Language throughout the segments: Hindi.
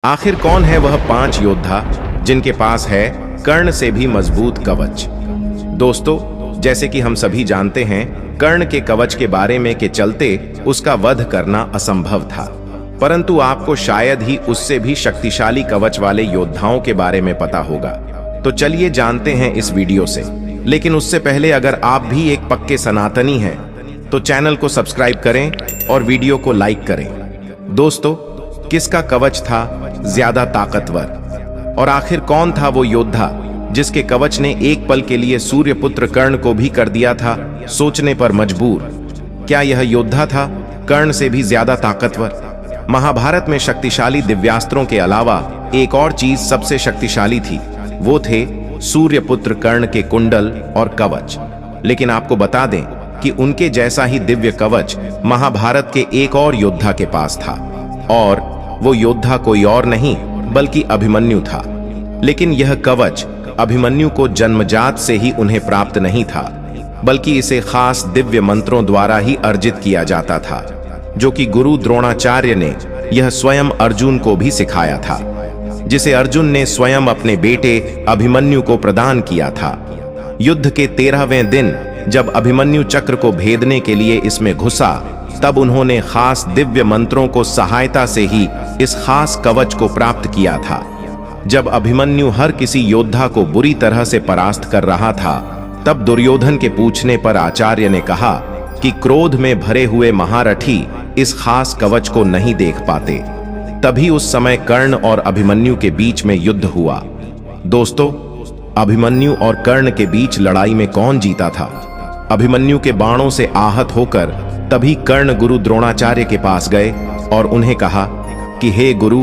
आखिर कौन है वह 5 योद्धा जिनके पास है कर्ण से भी मजबूत कवच। दोस्तों, जैसे कि हम सभी जानते हैं, कर्ण के कवच के बारे में के चलते उसका वध करना असंभव था, परंतु आपको शायद ही उससे भी शक्तिशाली कवच वाले योद्धाओं के बारे में पता होगा। तो चलिए जानते हैं इस वीडियो से। लेकिन उससे पहले अगर आप भी एक पक्के सनातनी हैं तो चैनल को सब्सक्राइब करें और वीडियो को लाइक करें। दोस्तों, किसका कवच था ज्यादा ताकतवर, और आखिर कौन था वो योद्धा जिसके कवच ने एक पल के लिए सूर्यपुत्र कर्ण को भी कर दिया था सोचने पर मजबूर। क्या यह योद्धा था कर्ण से भी ज्यादा ताकतवर? महाभारत में शक्तिशाली दिव्यास्त्रों के अलावा एक और चीज सबसे शक्तिशाली थी, वो थे सूर्यपुत्र कर्ण के कुंडल और कवच। लेकिन आपको बता दें कि उनके जैसा ही दिव्य कवच महाभारत के एक और योद्धा के पास था, और वो योद्धा कोई और नहीं बल्कि अभिमन्यु था। लेकिन यह कवच अभिमन्यु को जन्मजात से ही उन्हें प्राप्त नहीं था, बल्कि इसे खास दिव्य मंत्रों द्वारा ही अर्जित किया जाता था, जो कि गुरु द्रोणाचार्य ने यह स्वयं अर्जुन को भी सिखाया था, जिसे अर्जुन ने स्वयं अपने बेटे अभिमन्यु को प्रदान किया था। युद्ध के 13वें दिन जब अभिमन्यु चक्र को भेदने के लिए इसमें घुसा, तब उन्होंने खास दिव्य मंत्रों को सहायता से ही इस खास कवच को प्राप्त किया था। जब अभिमन्यु हर किसी योद्धा को बुरी तरह से परास्त कर रहा था, तब दुर्योधन के पूछने पर आचार्य ने कहा कि क्रोध में भरे हुए महारथी इस खास कवच को नहीं देख पाते। तभी उस समय कर्ण और अभिमन्यु के बीच में युद्ध हुआ। दोस्तों, अभिमन्यु और कर्ण के बीच लड़ाई में कौन जीता था? अभिमन्यु के बाणों से आहत होकर तभी कर्ण गुरु द्रोणाचार्य के पास गए और उन्हें कहा कि हे गुरु,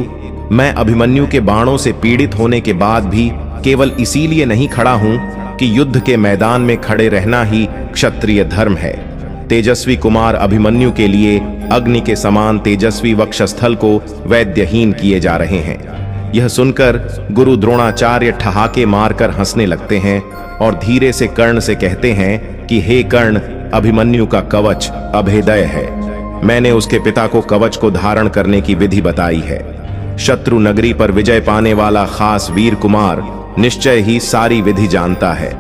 मैं अभिमन्यु के बाणों से पीड़ित होने के बाद भी केवल इसीलिए नहीं खड़ा हूं कि युद्ध के मैदान में खड़े रहना ही क्षत्रिय धर्म है। तेजस्वी कुमार अभिमन्यु के लिए अग्नि के समान तेजस्वी वक्षस्थल को वैद्यहीन किए जा रहे हैं। यह सुनकर गुरु द्रोणाचार्य ठहाके मारकर हंसने लगते हैं और धीरे से कर्ण से कहते हैं कि हे कर्ण, अभिमन्यु का कवच अभेदय है। मैंने उसके पिता को कवच को धारण करने की विधि बताई है। शत्रु नगरी पर विजय पाने वाला खास वीर कुमार निश्चय ही सारी विधि जानता है,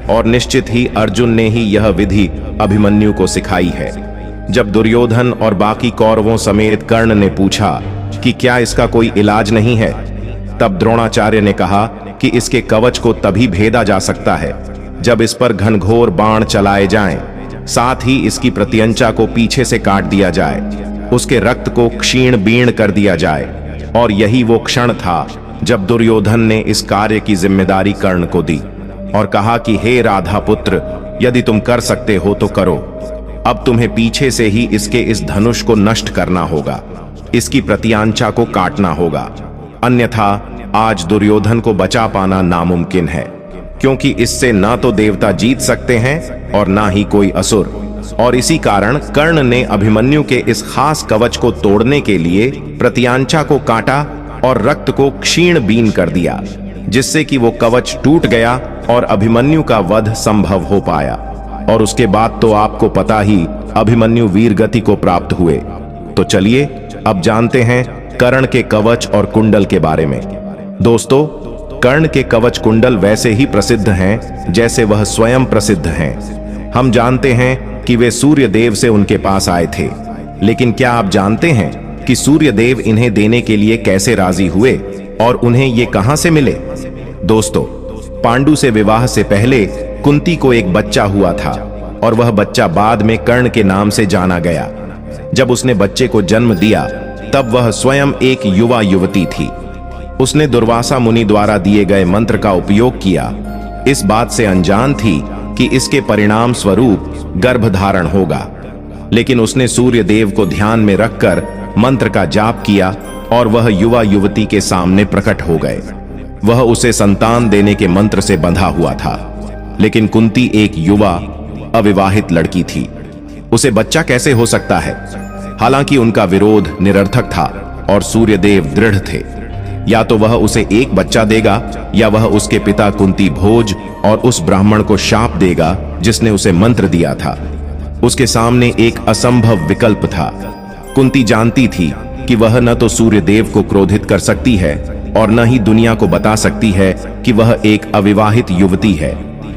और निश्चित ही अर्जुन ने ही यह विधि अभिमन्यु को सिखाई है। जब दुर्योधन और बाकी कौरवों समेत कर्ण ने पूछा कि क्या इसका कोई इलाज नहीं है, तब द्रोणाचार्य ने कहा कि इसके कवच को तभी भेदा जा सकता है जब इस पर घनघोर बाण चलाए जाएं, साथ ही इसकी प्रत्यंचा को पीछे से काट दिया जाए, उसके रक्त को क्षीण बीण कर दिया जाए। और यही वो क्षण था जब दुर्योधन ने इस कार्य की जिम्मेदारी कर्ण को दी और कहा कि हे राधा पुत्र, यदि तुम कर सकते हो तो करो। अब तुम्हें पीछे से ही इसके इस धनुष को नष्ट करना होगा, इसकी प्रत्यंचा को काटना होगा, अन्यथा आज दुर्योधन को बचा पाना नामुमकिन है, क्योंकि इससे ना तो देवता जीत सकते हैं और ना ही कोई असुर। और इसी कारण कर्ण ने अभिमन्यु के इस खास कवच को तोड़ने के लिए प्रत्यंचा को काटा और रक्त को क्षीण बीन कर दिया, जिससे कि वो कवच टूट गया और अभिमन्यु का वध संभव हो पाया। और उसके बाद तो आपको पता ही, अभिमन्यु वीर गति को प्राप्त हुए। तो चलिए अब जानते हैं कर्ण के कवच और कुंडल के बारे में। दोस्तों, कर्ण के कवच कुंडल वैसे ही प्रसिद्ध हैं जैसे वह स्वयं प्रसिद्ध हैं। हम जानते हैं कि वे सूर्य देव से उनके पास आए थे, लेकिन क्या आप जानते हैं कि सूर्य देव इन्हें देने के लिए कैसे राजी हुए और उन्हें ये कहां से मिले? दोस्तों, पांडु से विवाह से पहले कुंती को एक बच्चा हुआ था, और वह बच्चा बाद में कर्ण के नाम से जाना गया। जब उसने बच्चे को जन्म दिया, तब वह स्वयं एक युवा युवती थी। उसने दुर्वासा मुनि द्वारा दिए गए मंत्र का उपयोग किया, इस बात से अनजान थी कि इसके परिणाम स्वरूप गर्भधारण होगा। लेकिन उसने सूर्य देव को ध्यान में रखकर मंत्र का जाप किया और वह युवा युवती के सामने प्रकट हो गए। वह उसे संतान देने के मंत्र से बंधा हुआ था, लेकिन कुंती एक युवा अविवाहित लड़की थी, उसे बच्चा कैसे हो सकता है? हालांकि उनका विरोध निरर्थक था और सूर्यदेव दृढ़ थे, या तो वह उसे एक बच्चा देगा या वह उसके पिता कुंती भोज और उस ब्राह्मण को शाप देगा जिसने उसे मंत्र दिया था। उसके सामने एक असंभव विकल्प था। कुंती जानती थी कि वह न तो सूर्य देव को क्रोधित कर सकती है और न ही दुनिया को बता सकती है कि वह एक अविवाहित युवती है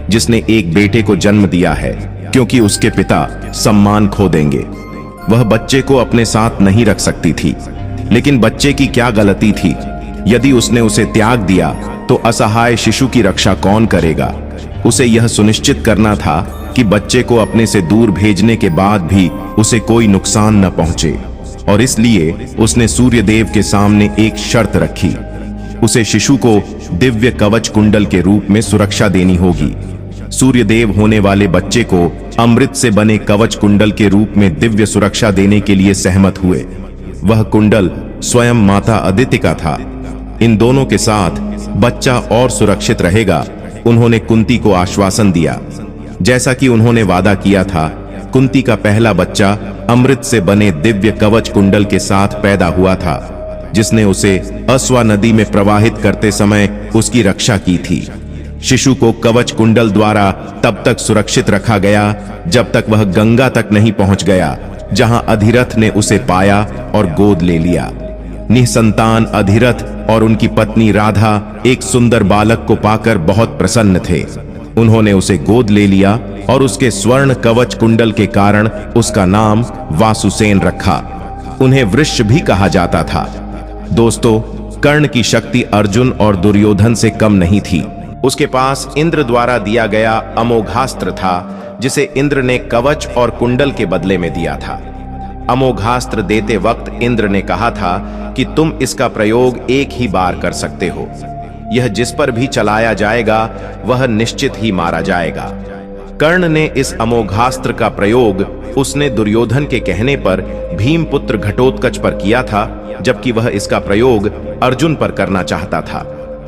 जिसने एक बेटे को जन्म दिया है, क्योंकि उसके पिता सम्मान खो देंगे। वह बच्चे को अपने साथ नहीं रख सकती थी। लेकिन बच्चे की क्या गलती थी? यदि उसने उसे त्याग दिया तो असहाय शिशु की रक्षा कौन करेगा? उसे यह सुनिश्चित करना था कि बच्चे को अपने से दूर भेजने के बाद भी उसे कोई नुकसान न पहुंचे, और इसलिए उसने सूर्यदेव के सामने एक शर्त रखी। उसे शिशु को दिव्य कवच कुंडल के रूप में सुरक्षा देनी होगी। सूर्यदेव होने वाले बच्चे को अमृत से बने कवच कुंडल के रूप में दिव्य सुरक्षा देने के लिए सहमत हुए। वह कुंडल स्वयं माता अदिति का था। इन दोनों के साथ बच्चा और सुरक्षित रहेगा, उन्होंने कुंती को आश्वासन दिया। जैसा कि उन्होंने वादा किया था, कुंती का पहला बच्चा अमृत से बने दिव्य कवच कुंडल के साथ पैदा हुआ था, जिसने उसे अस्वा नदी में प्रवाहित करते समय उसकी रक्षा की थी। शिशु को कवच कुंडल द्वारा तब तक सुरक्षित रखा गया जब तक वह गंगा तक नहीं पहुंच गया, जहां अधिरथ ने उसे पाया और गोद ले लिया। निसंतान अधिरथ और उनकी पत्नी राधा एक सुंदर बालक को पाकर बहुत प्रसन्न थे। उन्होंने उसे गोद ले लिया और उसके स्वर्ण कवच कुंडल के कारण उसका नाम वासुसेन रखा। उन्हें वृष भी कहा जाता था। दोस्तों, कर्ण की शक्ति अर्जुन और दुर्योधन से कम नहीं थी। उसके पास इंद्र द्वारा दिया गया अमोघास्त्र था, जिसे इंद्र ने कवच और कुंडल के बदले में दिया था। अमोघास्त्र देते वक्त इंद्र ने कहा था कि तुम इसका प्रयोग एक ही बार कर सकते हो। यह जिस पर भी चलाया जाएगा वह निश्चित ही मारा जाएगा। कर्ण ने इस अमोघास्त्र का प्रयोग उसने दुर्योधन के कहने पर भीमपुत्र घटोत्कच पर किया था, जबकि वह इसका प्रयोग अर्जुन पर करना चाहता था।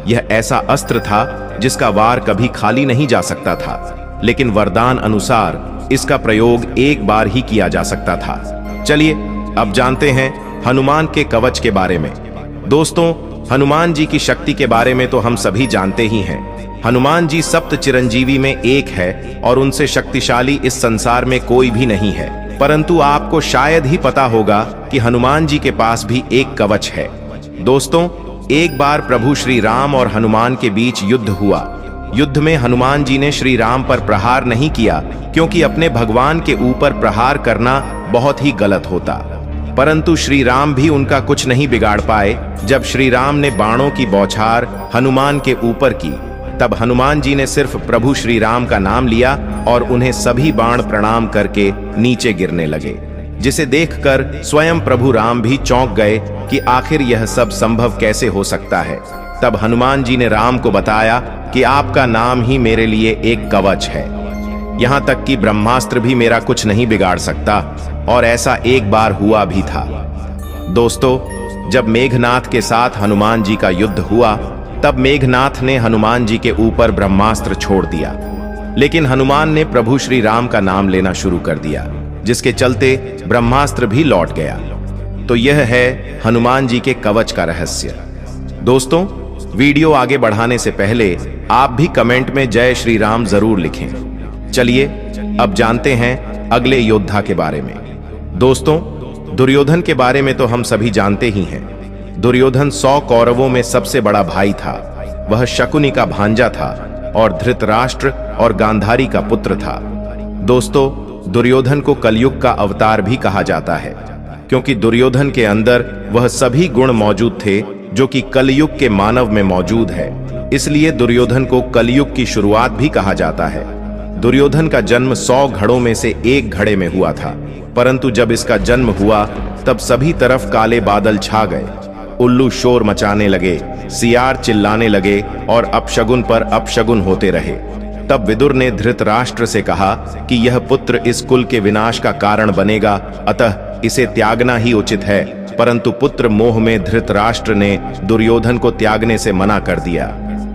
यह ऐसा अस्त्र था जिसका वार कभी खाली नहीं जा सकता था, लेकिन वरदान अनुसार इसका प्रयोग एक बार ही किया जा सकता था। चलिए अब जानते हैं हनुमान के कवच के बारे में। दोस्तों, हनुमान जी की शक्ति के बारे में तो हम सभी जानते ही हैं। हनुमान जी सप्त चिरंजीवी में एक है और उनसे शक्तिशाली इस संसार में कोई भी नहीं है। परंतु आपको शायद ही पता होगा कि हनुमान जी के पास भी एक कवच है। दोस्तों, एक बार प्रभु श्री राम और हनुमान के बीच युद्ध हुआ। युद्ध में हनुमान जी ने श्री राम पर प्रहार नहीं किया, क्योंकि अपने भगवान के ऊपर प्रहार करना बहुत ही गलत होता। परंतु श्री राम भी उनका कुछ नहीं बिगाड़ पाए। जब श्री राम ने बाणों की बौछार हनुमान के ऊपर की, तब हनुमान जी ने सिर्फ प्रभु श्री राम का नाम लिया और उन्हें सभी बाण प्रणाम करके नीचे गिरने लगे, जिसे देखकर स्वयं प्रभु राम भी चौंक गए कि आखिर यह सब संभव कैसे हो सकता है। तब हनुमान जी ने राम को बताया कि आपका नाम ही मेरे लिए एक कवच है। यहां तक कि ब्रह्मास्त्र भी मेरा कुछ नहीं बिगाड़ सकता, और ऐसा एक बार हुआ भी था। दोस्तों, जब मेघनाथ के साथ हनुमान जी का युद्ध हुआ, तब मेघनाथ ने हनुमान जी के ऊपर ब्रह्मास्त्र छोड़ दिया, लेकिन हनुमान ने प्रभु श्री राम का नाम लेना शुरू कर दिया, जिसके चलते ब्रह्मास्त्र भी लौट गया। तो यह है हनुमान जी के कवच का रहस्य। दोस्तों, वीडियो आगे बढ़ाने से पहले आप भी कमेंट में जय श्री राम जरूर लिखें। चलिए अब जानते हैं अगले योद्धा के बारे में। दोस्तों, दुर्योधन के बारे में तो हम सभी जानते ही हैं। दुर्योधन 100 कौरवों में सबसे बड़ा भाई था। वह शकुनी का भांजा था और धृतराष्ट्र और गांधारी का पुत्र था। दोस्तों, दुर्योधन को कलयुग का अवतार भी कहा जाता है, क्योंकि दुर्योधन के अंदर वह सभी गुण मौजूद थे जो कि कलयुग के मानव में मौजूद है। इसलिए दुर्योधन को कलयुग की शुरुआत भी कहा जाता है। दुर्योधन का जन्म 100 घड़ों में से एक घड़े में हुआ था, परंतु जब इसका जन्म हुआ तब सभी तरफ काले बादल छा गए। उल्लू शोर मचाने लगे, सियार चिल्लाने लगे और अपशगुन पर अपशगुन होते रहे। तब विदुर ने धृतराष्ट्र से कहा कि यह पुत्र इस कुल के विनाश का कारण बनेगा, अतः इसे त्यागना ही उचित है। परंतु पुत्र मोह में धृतराष्ट्र ने दुर्योधन को त्यागने से मना कर दिया।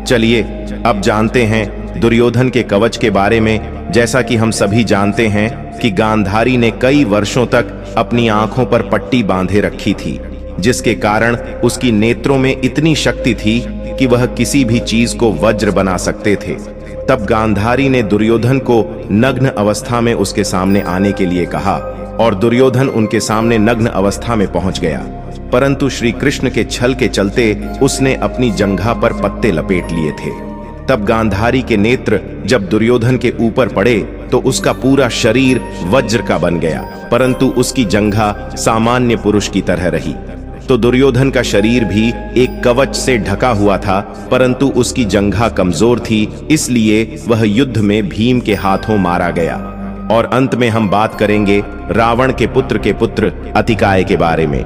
चलिए अब जानते हैं दुर्योधन के कवच के बारे में। जैसा कि हम सभी जानते हैं कि गांधारी ने कई वर्षों तक अपनी आंखों पर पट्टी बांधे रखी थी, जिसके कारण उसकी नेत्रों में इतनी शक्ति थी कि वह किसी भी चीज को वज्र बना सकते थे। तब गांधारी ने दुर्योधन को नग्न अवस्था में उसके सामने आने के लिए कहा और दुर्योधन उनके सामने नग्न अवस्था में पहुंच गया। परंतु श्री कृष्ण के छल के चलते उसने अपनी जंघा पर पत्ते लपेट लिए थे। तब गांधारी के नेत्र जब दुर्योधन के ऊपर पड़े तो उसका पूरा शरीर वज्र का बन गया, परंतु उसकी जंघा सामान्य पुरुष की तरह रही। तो दुर्योधन का शरीर भी एक कवच से ढका हुआ था, परंतु उसकी जंघा कमजोर थी, इसलिए वह युद्ध में भीम के हाथों मारा गया। और अंत में हम बात करेंगे रावण के पुत्र अतिकाय के बारे में।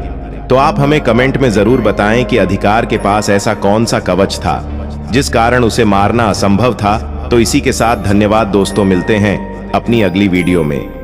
तो आप हमें कमेंट में जरूर बताएं कि अधिकार के पास ऐसा कौन सा कवच था जिस कारण उसे मारना असंभव था। तो इसी के साथ धन्यवाद दोस्तों, मिलते हैं अपनी अगली वीडियो में।